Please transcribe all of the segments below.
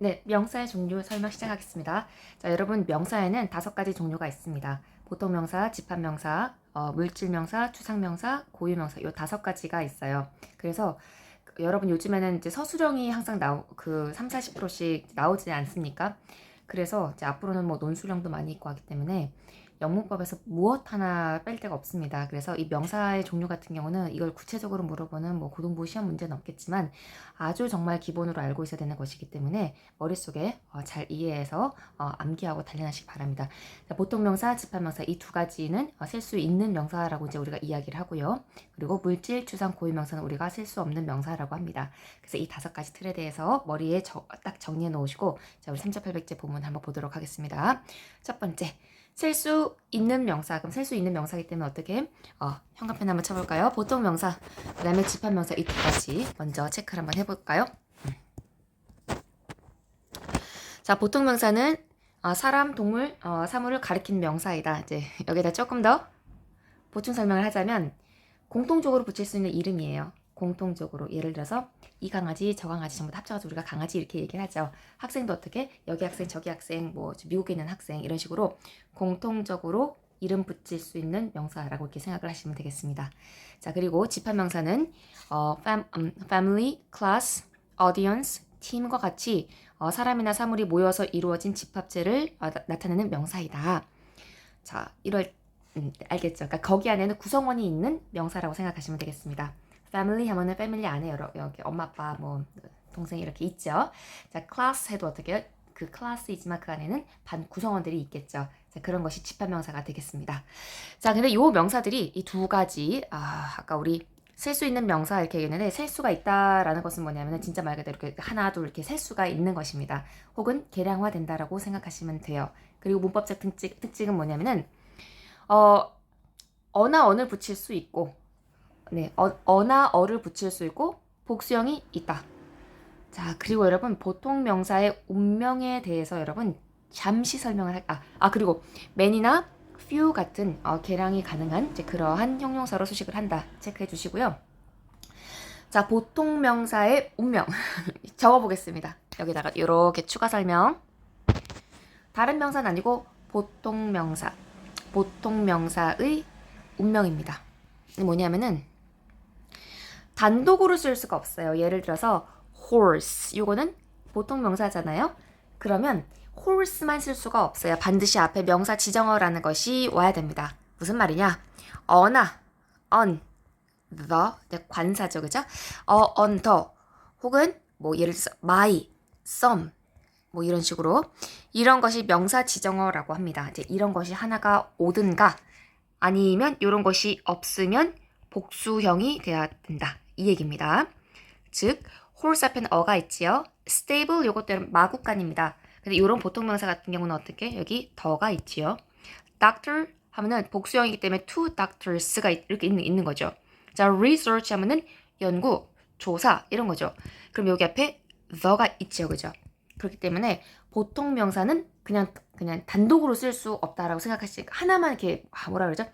네, 명사의 종류 설명 시작하겠습니다. 자, 여러분 명사에는 5가지 종류가 있습니다. 보통명사, 집합명사, 물질명사, 추상명사, 고유명사 요 5가지가 있어요. 그래서 여러분 요즘에는 이제 서술형이 항상 3, 40%씩 나오지 않습니까? 그래서 이제 앞으로는 뭐 논술형도 많이 있고 하기 때문에 영문법에서 무엇 하나 뺄 데가 없습니다. 그래서 이 명사의 종류 같은 경우는 이걸 구체적으로 물어보는 뭐 고등부 시험 문제는 없겠지만 아주 정말 기본으로 알고 있어야 되는 것이기 때문에 머릿속에 잘 이해해서 암기하고 단련하시기 바랍니다. 자, 보통명사, 집합명사 이 2가지는 셀 수 있는 명사라고 이제 우리가 이야기를 하고요. 그리고 물질, 추상, 고유명사는 우리가 셀 수 없는 명사라고 합니다. 그래서 이 5가지 틀에 대해서 머리에 딱 정리해 놓으시고 자, 우리 3.800제 본문 한번 보도록 하겠습니다. 첫 번째, 셀 수 있는 명사. 그럼 셀 수 있는 명사이기 때문에 어떻게? 현관펜 한번 쳐볼까요? 보통 명사, 그 다음에 집합명사 이 2가지 먼저 체크를 한번 해볼까요? 자, 보통 명사는 사람, 동물, 사물을 가리키는 명사이다. 이제 여기다 조금 더 보충 설명을 하자면 공통적으로 붙일 수 있는 이름이에요. 공통적으로 예를 들어서 이 강아지, 저 강아지 전부 다 합쳐가지고 우리가 강아지 이렇게 얘기를 하죠. 학생도 어떻게 여기 학생, 저기 학생, 뭐 미국에 있는 학생 이런 식으로 공통적으로 이름 붙일 수 있는 명사라고 이렇게 생각을 하시면 되겠습니다. 자, 그리고 집합명사는 family, class, audience, 팀과 같이 사람이나 사물이 모여서 이루어진 집합체를 나타내는 명사이다. 자, 이럴 알겠죠? 그러니까 거기 안에는 구성원이 있는 명사라고 생각하시면 되겠습니다. family 하면은 패밀리 안에 여기 엄마, 아빠, 뭐 동생 이렇게 있죠. 자, class 해도 어떻게 그 클래스이지만 그 안에는 반 구성원들이 있겠죠. 자, 그런 것이 집합명사가 되겠습니다. 자, 근데 요 명사들이 이 2가지 아까 우리 셀 수 있는 명사 이렇게 얘기했는데 셀 수가 있다라는 것은 뭐냐면 진짜 말 그대로 이렇게 하나 둘 이렇게 셀 수가 있는 것입니다. 혹은 계량화된다라고 생각하시면 돼요. 그리고 문법적 특징은 뭐냐면은 어나 언을 붙일 수 있고, 네, 어나 어를 붙일 수 있고, 복수형이 있다. 자, 그리고 여러분, 보통 명사의 운명에 대해서 여러분, 잠시 설명을 그리고 man이나 few 같은 계량이 가능한 이제 그러한 형용사로 수식을 한다. 체크해 주시고요. 자, 보통 명사의 운명. 적어보겠습니다. 여기다가 이렇게 추가 설명. 다른 명사는 아니고 보통 명사. 보통 명사의 운명입니다. 뭐냐면은 단독으로 쓸 수가 없어요. 예를 들어서 horse 이거는 보통 명사잖아요. 그러면 horse만 쓸 수가 없어요. 반드시 앞에 명사 지정어라는 것이 와야 됩니다. 무슨 말이냐? 어나 on the 관사죠, 그죠? on the 혹은 뭐 예를 들어서 my some 뭐 이런 식으로 이런 것이 명사 지정어라고 합니다. 이제 이런 것이 하나가 오든가 아니면 이런 것이 없으면 복수형이 돼야 된다. 이 얘기입니다. 즉 horse 앞에는 어가 있지요. stable 요것들은 마구간입니다. 근데 이런 보통 명사 같은 경우는 어떻게? 여기 더가 있지요. doctor 하면은 복수형이기 때문에 two doctors가 이렇게 있는 거죠. 자, research 하면은 연구, 조사 이런 거죠. 그럼 여기 앞에 the가 있죠. 그죠? 그렇기 때문에 보통 명사는 그냥 단독으로 쓸 수 없다라고 생각하시니까 하나만 이렇게 뭐라 그러죠?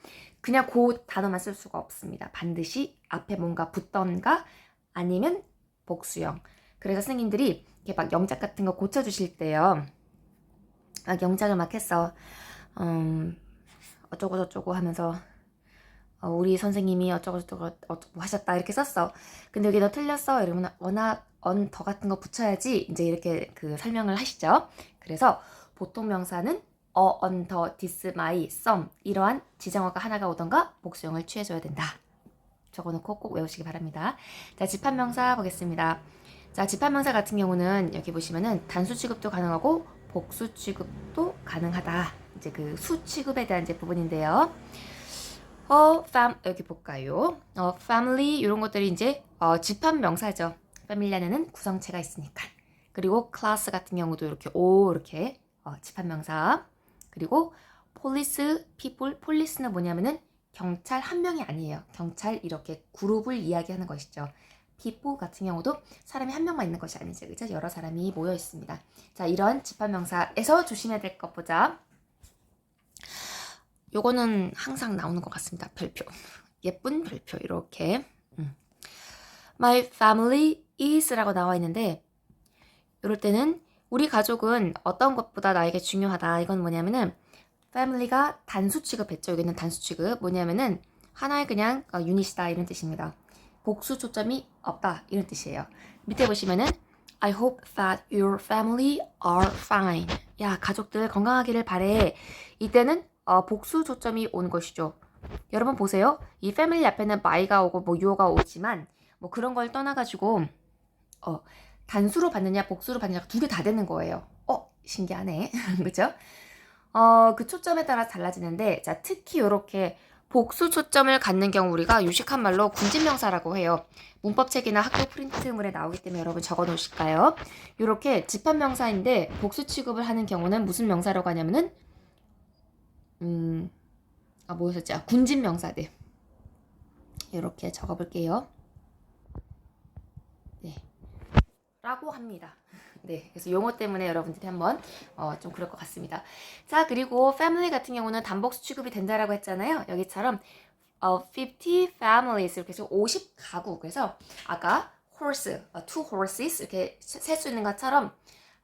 그냥 그 단어만 쓸 수가 없습니다. 반드시 앞에 뭔가 붙던가 아니면 복수형. 그래서 선생님들이 이렇게 막 영작 같은 거 고쳐주실 때요. 막 영작을 막 했어. 어쩌고 저쩌고 하면서 우리 선생님이 어쩌고저쩌고 뭐 하셨다 이렇게 썼어. 근데 여기 너 틀렸어 이러면 어나 언 더 같은 거 붙여야지 이제 이렇게 그 설명을 하시죠. 그래서 보통 명사는 on, the, this, my, some 이러한 지정어가 하나가 오던가 복수형을 취해줘야 된다. 적어놓고 꼭 외우시기 바랍니다. 자, 집합명사 보겠습니다. 자, 집합명사 같은 경우는 여기 보시면은 단수 취급도 가능하고 복수 취급도 가능하다. 이제 그 수 취급에 대한 이제 부분인데요. 여기 볼까요? family 이런 것들이 이제 집합명사죠. 패밀리 안에는 구성체가 있으니까. 그리고 class 같은 경우도 이렇게 집합명사. 그리고 police, people, police는 뭐냐면은 경찰 한 명이 아니에요. 경찰 이렇게 그룹을 이야기하는 것이죠. people 같은 경우도 사람이 한 명만 있는 것이 아니죠. 그죠? 여러 사람이 모여 있습니다. 자, 이런 집합명사에서 조심해야 될 것 보자. 요거는 항상 나오는 것 같습니다. 별표. 예쁜 별표 이렇게. My family is라고 나와 있는데 이럴 때는 우리 가족은 어떤 것보다 나에게 중요하다. 이건 뭐냐면은 family가 단수 취급했죠. 여기는 단수 취급. 뭐냐면은 하나의 그냥 유닛이다 이런 뜻입니다. 복수 초점이 없다 이런 뜻이에요. 밑에 보시면은 I hope that your family are fine. 야, 가족들 건강하기를 바래. 이때는 복수 초점이 온 것이죠. 여러분 보세요. 이 family 앞에는 my가 오고 뭐 your가 오지만 뭐 그런 걸 떠나가지고 단수로 받느냐 복수로 받느냐 두 개 다 되는 거예요. 신기하네. 그죠? 그 초점에 따라 달라지는데 자, 특히 이렇게 복수 초점을 갖는 경우 우리가 유식한 말로 군진명사라고 해요. 문법책이나 학교 프린트물에 나오기 때문에 여러분 적어 놓으실까요? 이렇게 집합명사인데 복수 취급을 하는 경우는 무슨 명사라고 하냐면은 뭐였었지? 군진명사들. 이렇게 적어 볼게요. 네. 라고 합니다. 네, 그래서 용어 때문에 여러분들이 한번 좀 그럴 것 같습니다. 자, 그리고 family 같은 경우는 단복수 취급이 된다라고 했잖아요. 여기처럼 50 families 이렇게 해서 50 가구. 그래서 아까 horse, two horses 이렇게 셀 수 있는 것처럼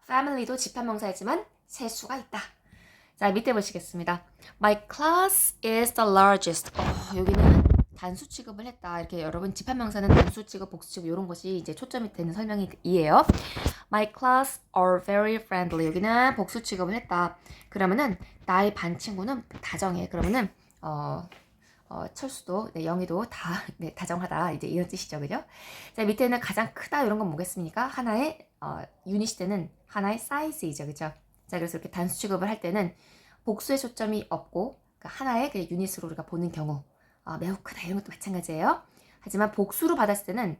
family도 집합명사이지만 셀 수가 있다. 자, 밑에 보시겠습니다. My class is the largest. 여기는 단수 취급을 했다. 이렇게 여러분 집합명사는 단수 취급, 복수 취급 이런 것이 이제 초점이 되는 설명이에요. My class are very friendly. 여기는 복수 취급을 했다. 그러면은 나의 반 친구는 다정해. 그러면은 철수도, 네, 영희도 다 다정하다. 이제 이런 뜻이죠, 그죠? 자, 밑에는 가장 크다 이런 건 뭐겠습니까? 하나의 유닛이 되는 하나의 사이즈이죠, 그죠? 자, 그래서 이렇게 단수 취급을 할 때는 복수의 초점이 없고 그러니까 하나의 그 유닛으로 우리가 보는 경우 매우 크다 이런 것도 마찬가지예요. 하지만 복수로 받았을 때는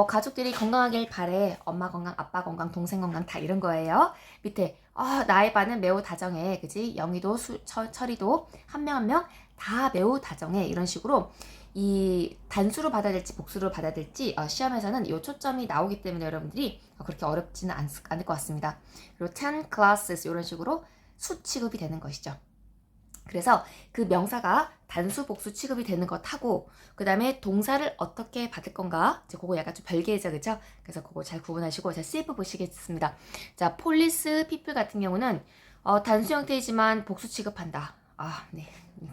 가족들이 건강하길 바래. 엄마 건강, 아빠 건강, 동생 건강 다 이런 거예요. 밑에 나의 반은 매우 다정해. 그지? 영희도 철이도 한 명 한 명 다 매우 다정해. 이런 식으로 이 단수로 받아야 될지 복수로 받아야 될지 시험에서는 이 초점이 나오기 때문에 여러분들이 그렇게 어렵지는 않을 것 같습니다. 그리고 10 classes 이런 식으로 수 취급이 되는 것이죠. 그래서 그 명사가 단수 복수 취급이 되는 것하고 그 다음에 동사를 어떻게 받을 건가 이제 그거 약간 좀 별개죠, 그죠? 그래서 그거 잘 구분하시고 자, CF 보시겠습니다. 자, police, people 같은 경우는 단수 형태이지만 복수 취급한다. 네.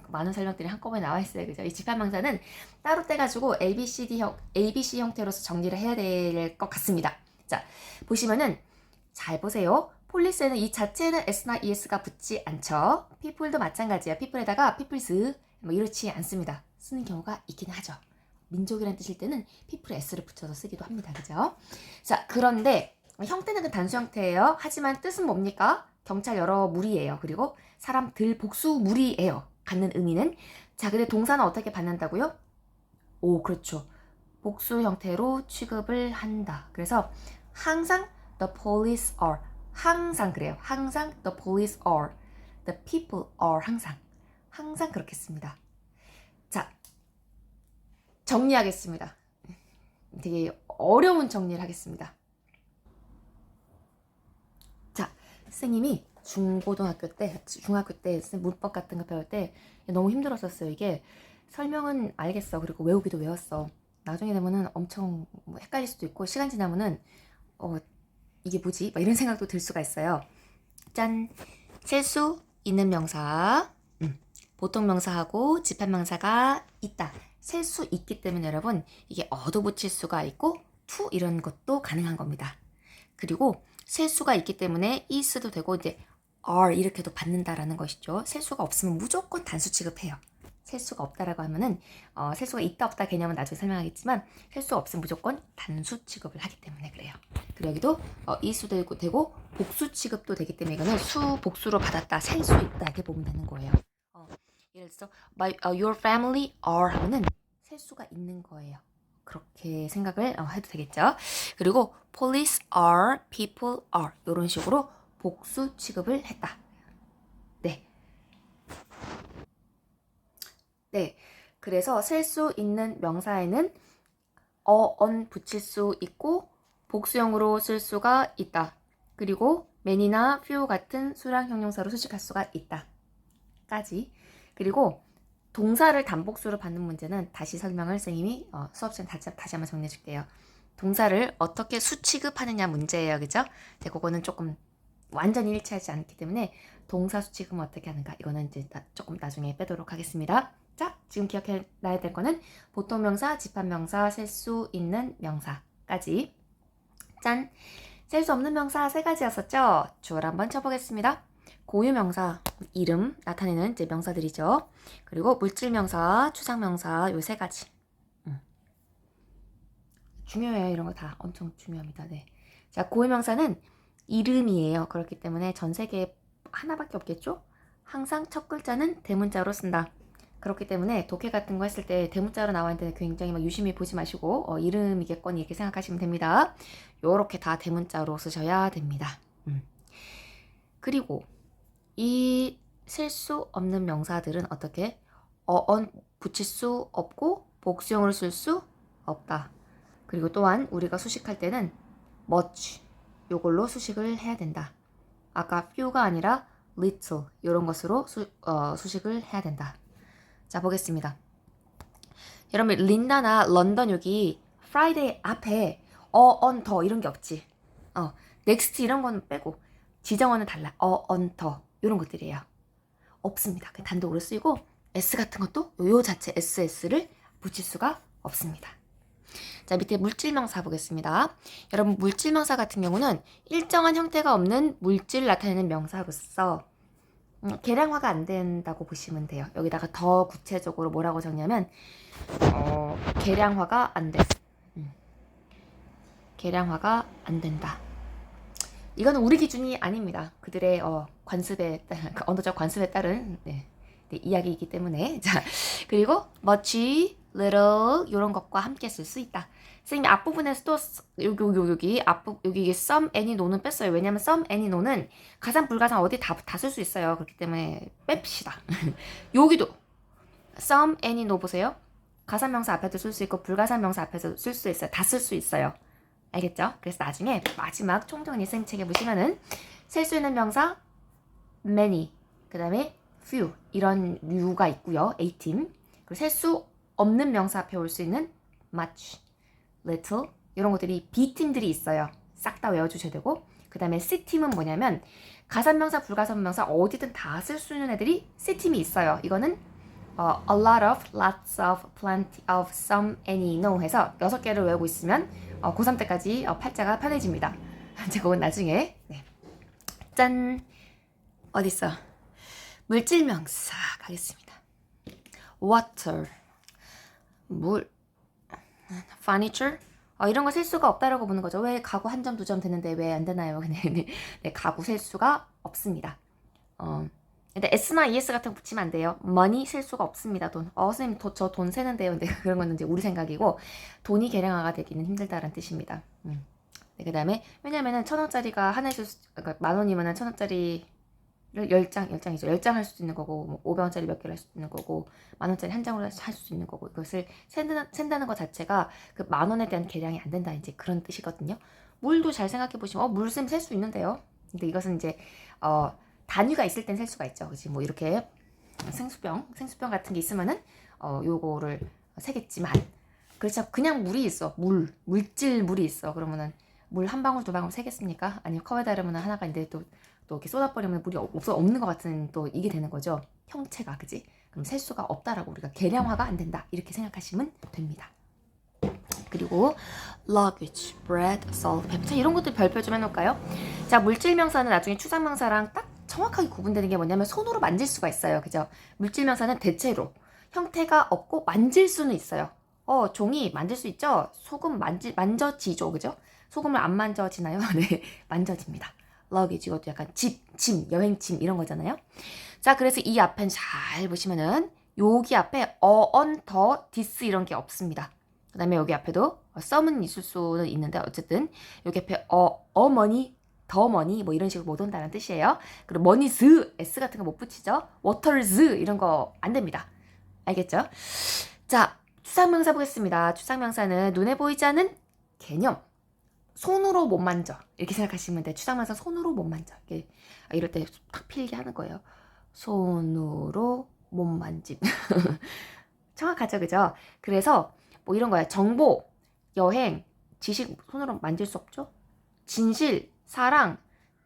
많은 설명들이 한꺼번에 나와 있어요, 그죠? 이 집합명사는 따로 떼가지고 ABC 형태로서 정리를 해야 될 것 같습니다. 자, 보시면은 잘 보세요. 폴리스에는 이 자체에는 s나 es가 붙지 않죠. people도 마찬가지예요. people에다가 peoples 뭐 이렇지 않습니다. 쓰는 경우가 있긴 하죠. 민족이라는 뜻일 때는 people에 s를 붙여서 쓰기도 합니다. 그죠? 자, 그런데 형태는 그 단수 형태예요. 하지만 뜻은 뭡니까? 경찰 여러 무리예요. 그리고 사람들 복수 무리예요. 갖는 의미는 자, 근데 동사는 어떻게 받는다고요? 그렇죠. 복수 형태로 취급을 한다. 그래서 항상 the police are 항상 그래요. 항상 the police are, the people are 항상 그렇겠습니다. 자, 정리하겠습니다. 되게 어려운 정리를 하겠습니다. 자, 선생님이 중고등학교 때, 중학교 때 문법 같은 거 배울 때 너무 힘들었었어요. 이게 설명은 알겠어. 그리고 외우기도 외웠어. 나중에 되면은 엄청 헷갈릴 수도 있고 시간 지나면은 이게 뭐지? 막 이런 생각도 들 수가 있어요. 짠! 셀 수 있는 명사, 보통 명사하고 집합명사가 있다. 셀 수 있기 때문에 여러분 이게 어도 붙일 수가 있고 to 이런 것도 가능한 겁니다. 그리고 셀 수가 있기 때문에 is도 되고 이제 are 이렇게도 받는다라는 것이죠. 셀 수가 없으면 무조건 단수 취급해요. 셀 수가 없다라고 하면은 셀 수가 있다 없다 개념은 나중에 설명하겠지만 셀 수가 없으면 무조건 단수 취급을 하기 때문에 그래요. 그리고 여기도 이수도 되고 복수 취급도 되기 때문에 이거는 수 복수로 받았다 셀 수 있다 이렇게 보면 되는 거예요. 예를 들어서 your family are 하면은 셀 수가 있는 거예요. 그렇게 생각을 해도 되겠죠. 그리고 police are, people are 이런 식으로 복수 취급을 했다. 네, 그래서 셀 수 있는 명사에는 on 붙일 수 있고 복수형으로 쓸 수가 있다. 그리고 many나 few 같은 수량 형용사로 수식할 수가 있다. 까지. 그리고 동사를 단복수로 받는 문제는 다시 설명을 선생님이 수업 시간 다시 한번 정리해 줄게요. 동사를 어떻게 수취급하느냐 문제예요. 그죠? 그거는 조금 완전히 일치하지 않기 때문에 동사 수식은 어떻게 하는가? 이거는 이제 조금 나중에 빼도록 하겠습니다. 자, 지금 기억해놔야 될 거는 보통명사, 집합명사, 셀 수 있는 명사까지. 짠! 셀 수 없는 명사 3가지였었죠? 주어를 한번 쳐보겠습니다. 고유명사, 이름 나타내는 이제 명사들이죠. 그리고 물질명사, 추상명사 요 3가지. 중요해요. 이런 거 다 엄청 중요합니다. 네. 자, 고유명사는 이름이에요. 그렇기 때문에 전 세계에 하나밖에 없겠죠? 항상 첫 글자는 대문자로 쓴다. 그렇기 때문에 독해 같은 거 했을 때 대문자로 나와 있는데 굉장히 막 유심히 보지 마시고 이름이겠거니 이렇게 생각하시면 됩니다. 요렇게 다 대문자로 쓰셔야 됩니다. 그리고 이 셀 수 없는 명사들은 어떻게? 어언 붙일 수 없고 복수형으로 쓸 수 없다. 그리고 또한 우리가 수식할 때는 much 요걸로 수식을 해야 된다. 아까 few가 아니라 little 이런 것으로 수식을 해야 된다. 자, 보겠습니다. 여러분 린다나 런던 여기 프라이데이 앞에 on 더 이런 게 없지. next 이런 거는 빼고 지정어는 달라. on 더 이런 것들이에요. 없습니다. 그냥 단독으로 쓰이고 s 같은 것도 요 자체 ss를 붙일 수가 없습니다. 자, 밑에 물질명사 보겠습니다. 여러분 물질명사 같은 경우는 일정한 형태가 없는 물질을 나타내는 명사로서 계량화가 안 된다고 보시면 돼요. 여기다가 더 구체적으로 뭐라고 적냐면 계량화가 안 돼. 계량화가 안 된다. 이거는 우리 기준이 아닙니다. 그들의 관습에 언어적 관습에 따른 이야기이기 때문에. 자, 그리고 much, little 이런 것과 함께 쓸 수 있다. 선생님이 앞부분에서 또 여기 여기 some, any, no는 뺐어요. 왜냐면 some, any, no는 가상 불가상 어디 다 쓸 수 있어요. 그렇기 때문에 뺍시다. 여기도 some, any, no 보세요. 가상명사 앞에도 쓸 수 있고 불가상명사 앞에서 쓸 수 있어요. 다 쓸 수 있어요. 알겠죠? 그래서 나중에 마지막 총정리 쌤 책에 보시면은 셀 수 있는 명사 many, 그 다음에 few 이런 류가 있고요. A팀. 그리고 셀 수 없는 명사 앞에 올 수 있는 much, little 이런 것들이 B팀들이 있어요. 싹 다 외워주셔야 되고 그 다음에 C팀은 뭐냐면 가산명사, 불가산명사 어디든 다 쓸 수 있는 애들이 C팀이 있어요. 이거는 a lot of, lots of, plenty of, some, any, no 해서 6개를 외우고 있으면 고3 때까지 팔자가 편해집니다. 제가 그건 나중에 짠! 어딨어? 물질명사 가겠습니다. water 물 furniture 이런 거 셀 수가 없다라고 보는 거죠. 왜 가구 1점, 2점 되는데 왜 안 되나요? 네, 가구 셀 수가 없습니다. 근데 S나 ES 같은 거 붙이면 안 돼요. money 셀 수가 없습니다. 돈. 선생님 저 돈 세는데요. 근데 그런 건 이제 우리 생각이고 돈이 계량화가 되기는 힘들다라는 뜻입니다. 네, 그 다음에 왜냐면은 1,000원짜리가 하나에 그러니까 10,000원이면은 1,000원짜리를 10장이죠. 10장 할 수도 있는 거고, 뭐 500원짜리 몇 개를 할 수도 있는 거고, 10,000원짜리 한 장으로 할 수 있는 거고, 이것을 센다는 것 자체가 그 10,000원에 대한 계량이 안 된다. 이제 그런 뜻이거든요. 물도 잘 생각해 보시면, 물셈 셀 수 있는데요. 근데 이것은 이제, 단위가 있을 땐 셀 수가 있죠. 그치? 뭐 이렇게 생수병 같은 게 있으면은, 요거를 세겠지만, 그렇죠. 그냥 물이 있어. 물질 물이 있어. 그러면은, 물 한 방울, 2방울 세겠습니까? 아니면 컵에 따르면 하나가 있는데 또 이렇게 쏟아버리면 물이 없는 것 같은 또 이게 되는 거죠. 형체가, 그지? 그럼 셀 수가 없다라고 우리가 계량화가 안 된다. 이렇게 생각하시면 됩니다. 그리고 luggage, bread, salt, pepper 이런 것들 별표 좀 해놓을까요? 자, 물질명사는 나중에 추상명사랑 딱 정확하게 구분되는 게 뭐냐면 손으로 만질 수가 있어요. 그죠? 물질명사는 대체로 형태가 없고 만질 수는 있어요. 종이 만질 수 있죠? 소금 만져지죠. 그죠? 소금을 안 만져지나요? 네, 만져집니다. luggage 이것도 약간 짐, 여행짐 이런 거잖아요. 자, 그래서 이 앞엔 잘 보시면은 여기 앞에 on, 더, this 이런 게 없습니다. 그 다음에 여기 앞에도 some은 있을 수는 있는데 어쨌든 여기 앞에 money, 더 money 뭐 이런 식으로 못 온다는 뜻이에요. 그리고 money's, s 같은 거 못 붙이죠. water's 이런 거 안 됩니다. 알겠죠? 자, 추상명사 보겠습니다. 추상명사는 눈에 보이지 않는 개념. 손으로 못 만져. 이렇게 생각하시면 돼요. 추상명사 손으로 못 만져. 이럴 때 탁 필게 하는 거예요. 손으로 못 만짐. 정확하죠, 그죠? 그래서 뭐 이런 거야. 정보, 여행, 지식 손으로 만질 수 없죠? 진실, 사랑,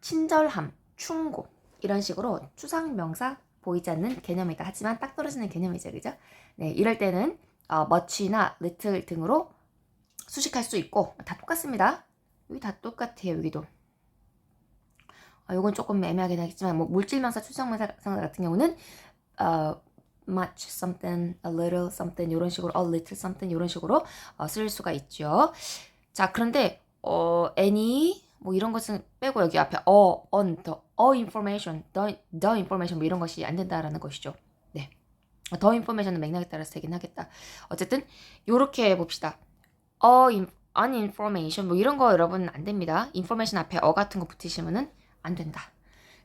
친절함, 충고 이런 식으로 추상명사 보이지 않는 개념이다. 하지만 딱 떨어지는 개념이죠. 그죠? 네, 이럴 때는 much나 little 등으로 수식할 수 있고 다 똑같습니다. 여기 다 똑같아요. 여기도. 요건 조금 애매하긴 하겠지만 뭐 물질명사, 추상명사 같은 경우는 much something, a little something 이런 식으로 a little something 이런 식으로 쓸 수가 있죠. 자, 그런데 any 뭐 이런 것은 빼고 여기 앞에 on, the information, the information 뭐 이런 것이 안 된다라는 것이죠. 네. 더 인포메이션은 맥락에 따라서 되긴 하겠다. 어쨌든 요렇게 봅시다. an information 뭐 이런 거 여러분 안 됩니다. information 앞에 같은 거 붙이시면은 안 된다.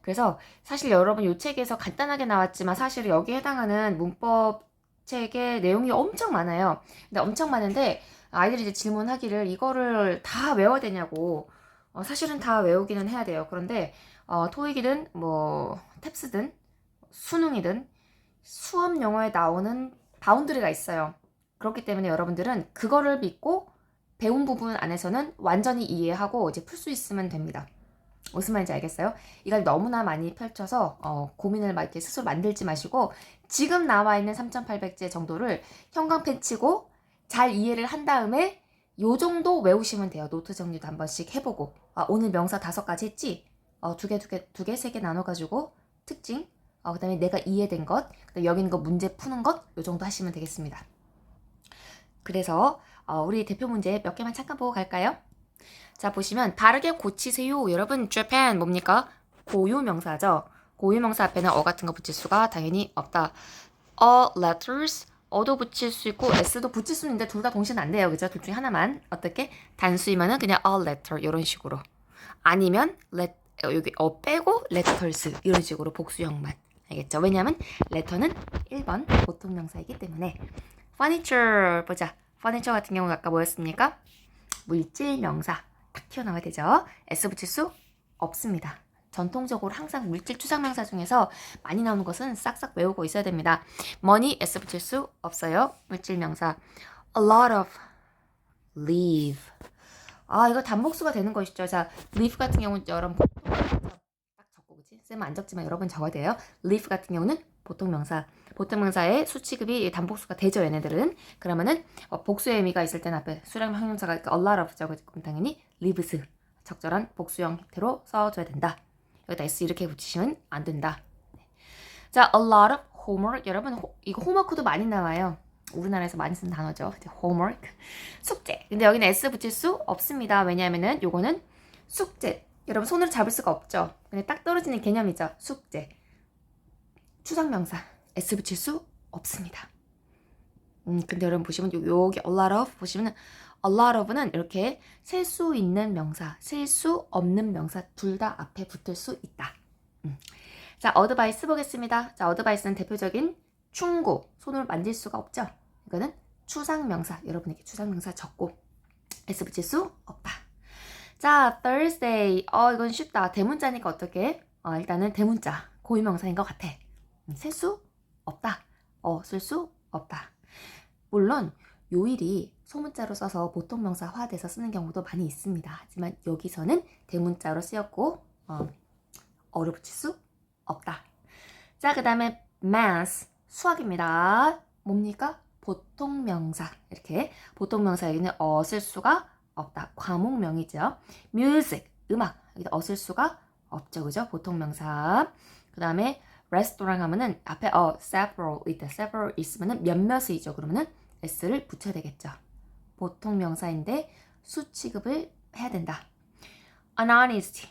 그래서 사실 여러분 요 책에서 간단하게 나왔지만 사실 여기에 해당하는 문법 책의 내용이 엄청 많아요. 근데 엄청 많은데 아이들이 이제 질문하기를 이거를 다 외워야 되냐고. 사실은 다 외우기는 해야 돼요. 그런데 토익이든 뭐 탭스든 수능이든 수업 영어에 나오는 바운드리가 있어요. 그렇기 때문에 여러분들은 그거를 믿고 배운 부분 안에서는 완전히 이해하고 이제 풀 수 있으면 됩니다. 무슨 말인지 알겠어요? 이걸 너무나 많이 펼쳐서 고민을 막 이렇게 스스로 만들지 마시고 지금 나와 있는 3,800제 정도를 형광펜 치고 잘 이해를 한 다음에 요 정도 외우시면 돼요. 노트 정리도 한 번씩 해보고 오늘 명사 5가지 했지? 두 개, 세 개 나눠가지고 특징, 그 다음에 내가 이해된 것, 그다음에 여기 있는 거 문제 푸는 것, 요 정도 하시면 되겠습니다. 그래서 우리 대표 문제 몇 개만 잠깐 보고 갈까요? 자, 보시면 바르게 고치세요. 여러분, Japan 뭡니까? 고유명사죠. 고유명사 앞에는 같은 거 붙일 수가 당연히 없다. letters, 도 붙일 수 있고 s도 붙일 수 있는데 둘 다 동시에는 안 돼요. 그죠? 둘 중에 하나만. 어떻게? 단수이면은 그냥 a letter 이런 식으로. 아니면 여기 빼고 letters 이런 식으로 복수형만. 알겠죠? 왜냐하면 letter는 1번 보통 명사이기 때문에. furniture 보자. furniture 같은 경우는 아까 뭐였습니까? 물질 명사 딱 튀어나와야 되죠. S 붙일 수 없습니다. 전통적으로 항상 물질 추상명사 중에서 많이 나오는 것은 싹싹 외우고 있어야 됩니다. money S 붙일 수 없어요. 물질 명사. a lot of leave. 이거 단복수가 되는 것이죠. 자, leave 같은 경우는 여러분 딱 적고 그치? 쌤은 안 적지만 여러분 적어야 돼요. leave 같은 경우는 보통 명사. 보통 명사의 수취급이 단복수가 되죠, 얘네들은. 그러면은 복수의 의미가 있을 때는 앞에 수량 형용사가 a lot of 적을 그럼 당연히 lives 적절한 복수형 형태로 써줘야 된다. 여기다 s 이렇게 붙이시면 안 된다. 자, a lot of homework. 여러분 이거 홈워크도 많이 나와요. 우리나라에서 많이 쓰는 단어죠. homework. 숙제. 근데 여기는 s 붙일 수 없습니다. 왜냐하면은 요거는 숙제. 여러분 손으로 잡을 수가 없죠. 근데 딱 떨어지는 개념이죠. 숙제. 추상명사. S 붙일 수 없습니다. 근데 여러분 보시면 여기 a lot of 보시면은 a lot of는 이렇게 셀 수 있는 명사, 셀 수 없는 명사 둘 다 앞에 붙을 수 있다. 자, 어드바이스 보겠습니다. 자, 어드바이스는 대표적인 충고, 손으로 만질 수가 없죠. 이거는 추상명사, 여러분에게 추상명사 적고 S 붙일 수 없다. 자, Thursday, 이건 쉽다. 대문자니까 어떻게? 일단은 대문자, 고유명사인 것 같아. 셀 수 없다. 쓸 수 없다. 물론 요일이 소문자로 써서 보통 명사화돼서 쓰는 경우도 많이 있습니다. 하지만 여기서는 대문자로 쓰였고 어를 붙일 수 없다. 자, 그 다음에 math, 수학입니다. 뭡니까? 보통 명사. 이렇게 보통 명사 여기는 쓸 수가 없다. 과목명이죠. music, 음악. 여기다 쓸 수가 없죠. 그죠? 보통 명사. 그 다음에 레스토랑 하면은 앞에 several 있다. several 있으면은 몇몇이죠. 그러면은 s를 붙여야 되겠죠. 보통 명사인데 수 취급을 해야 된다. honest,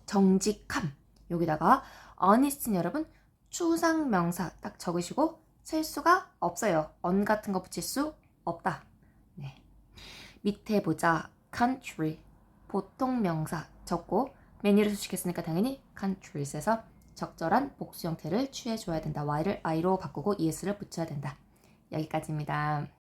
정직함. 여기다가 honest는 여러분 추상명사 딱 적으시고 셀 수가 없어요. on 같은 거 붙일 수 없다. 네. 밑에 보자. country, 보통 명사 적고 many를 수식했으니까 당연히 countries에서 적절한 복수 형태를 취해줘야 된다. y를 i로 바꾸고 es를 붙여야 된다. 여기까지입니다.